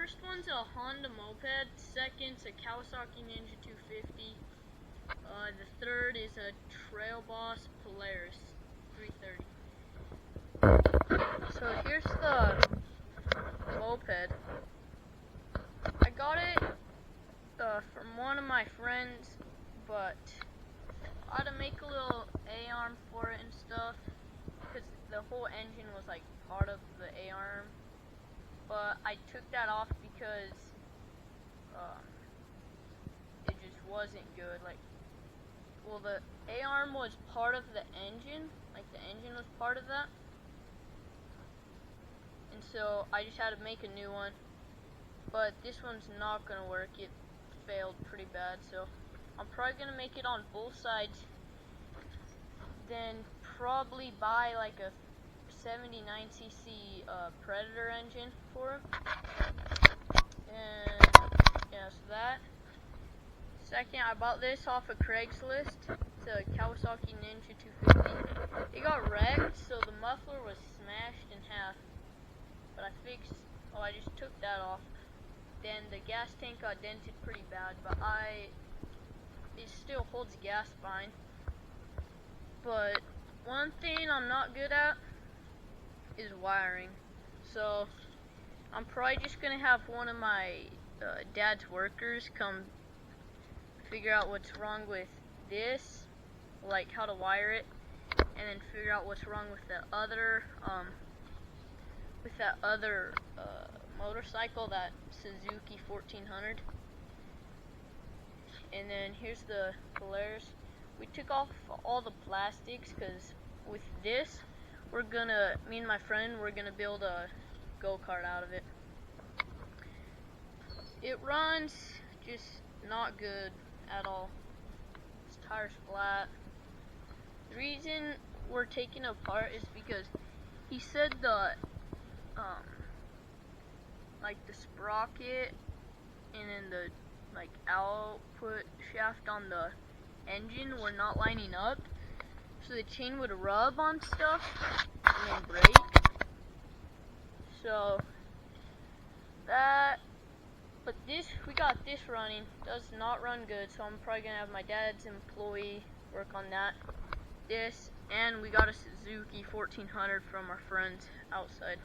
first one's a Honda moped, second's a Kawasaki Ninja 250, the third is a Trail Boss Polaris 330. So here's the moped. I got it from one of my friends, but I had to make a little A-arm for it and stuff, because the whole engine was like part of the A-arm. But I took that off because it just wasn't good. Like, well, the A-arm was part of the engine, like the engine was part of that, and so I just had to make a new one. But this one's not gonna work. It failed pretty bad, so I'm probably gonna make it on both sides, then probably buy like a 79cc Predator engine for it. And yeah, so that. Second, I bought this off of Craigslist. It's a Kawasaki Ninja 250. It got wrecked, so the muffler was smashed in half. But I just took that off. Then the gas tank got dented pretty bad, but it still holds gas fine. But one thing I'm not good at is wiring. So I'm probably just gonna have one of my dad's workers come figure out what's wrong with this, like how to wire it, and then figure out what's wrong with the other motorcycle, that Suzuki 1400. And then here's the Polaris. We took off all the plastics because with this, me and my friend, we're gonna build a go-kart out of it. It runs just not good at all. This tire's flat. The reason we're taking it apart is because he said the like the sprocket and then the like output shaft on the engine were not lining up, so the chain would rub on stuff and then break. So that, but we got this running, does not run good, so I'm probably gonna have my dad's employee work on that. This, and we got a Suzuki 1400 from our friends outside.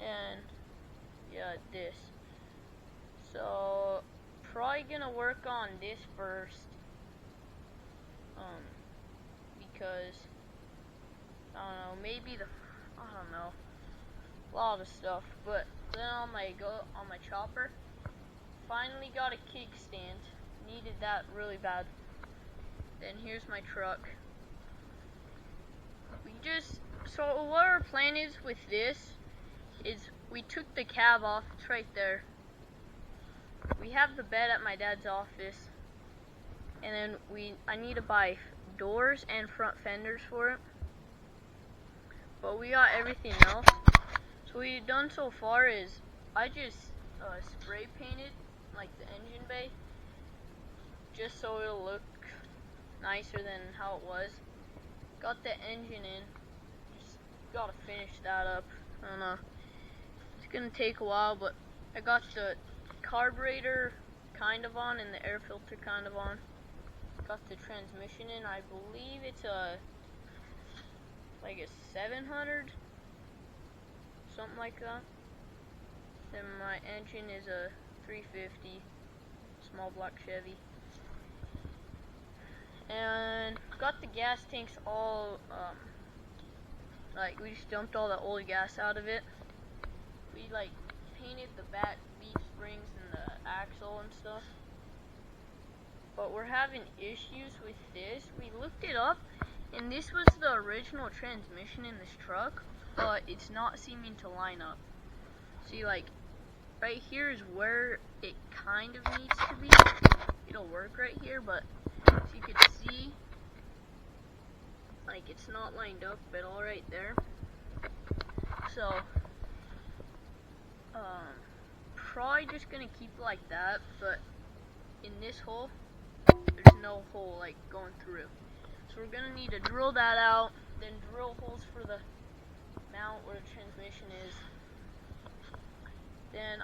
And yeah, this. So probably gonna work on this first, because I don't know, a lot of stuff. But then on my chopper, finally got a kickstand. Needed that really bad. Then here's my truck. So what our plan is with this is we took the cab off. It's right there. We have the bed at my dad's office, and then I need to buy doors and front fenders for it. But we got everything else. So what we've done so far is I just spray painted like the engine bay, just so it'll look nicer than how it was. Got the engine in. Just gotta finish that up. I don't know. It's gonna take a while, but I got the carburetor kind of on and the air filter kind of on. Got the transmission in. I believe it's like a 700, something like that. Then my engine is a 350 small block Chevy. And got the gas tanks all like we just dumped all the old gas out of it. We like painted the back leaf springs and the axle and stuff. But we're having issues with this. We looked it up, and this was the original transmission in this truck, but it's not seeming to line up. See, like right here is where it kind of needs to be. It'll work right here, but as you can see, like it's not lined up at all right there. So probably just gonna keep it like that, but in this hole there's no hole like going through, so we're gonna need to drill that out, then drill holes for the mount where the transmission is,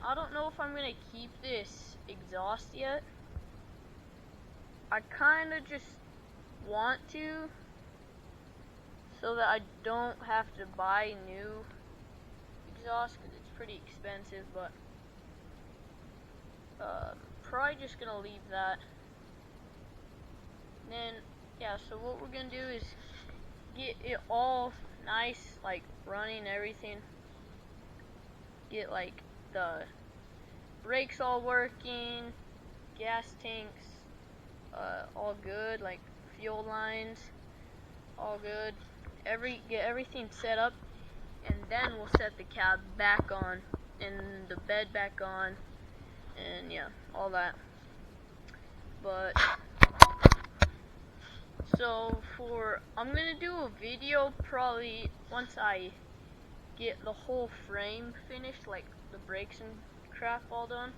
I don't know if I'm gonna keep this exhaust yet. I kinda just want to, so that I don't have to buy new exhaust, because it's pretty expensive, but probably just gonna leave that. And then, yeah, so what we're gonna do is get it all nice, like running everything. Get like the brakes all working, gas tanks all good, like fuel lines all good. Get everything set up, and then we'll set the cab back on and the bed back on, and yeah, all that. But so I'm gonna do a video probably once I get the whole frame finished, like the brakes and crap all done.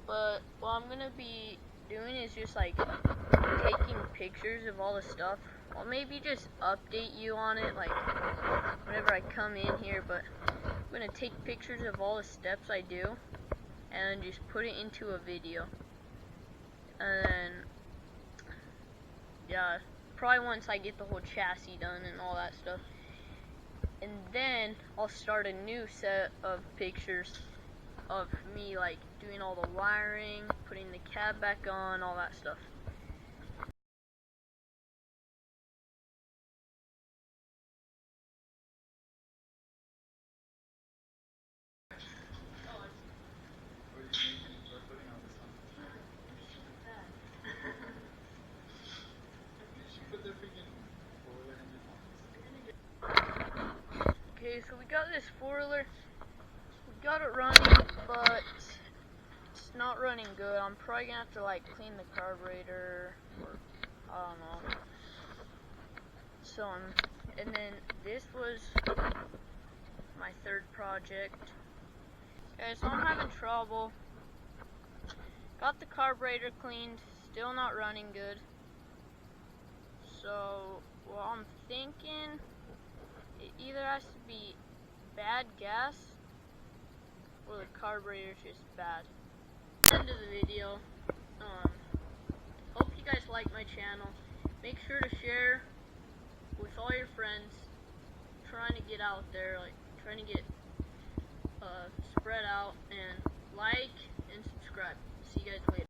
But what I'm gonna be doing is just like taking pictures of all the stuff. I'll maybe just update you on it like whenever I come in here, but I'm gonna take pictures of all the steps I do and just put it into a video. And then, yeah, probably once I get the whole chassis done and all that stuff. And then I'll start a new set of pictures of me like doing all the wiring, putting the cab back on, all that stuff. Okay, so we got this four-wheeler. We got it running, but it's not running good. I'm probably gonna have to like clean the carburetor, or I don't know. So and then this was my third project. Okay, so I'm having trouble. Got the carburetor cleaned, still not running good. So, well, I'm thinking it either has to be bad gas or the carburetor's just bad. End of the video. Hope you guys like my channel. Make sure to share with all your friends. Trying to get out there, like trying to get spread out, and like and subscribe. See you guys later.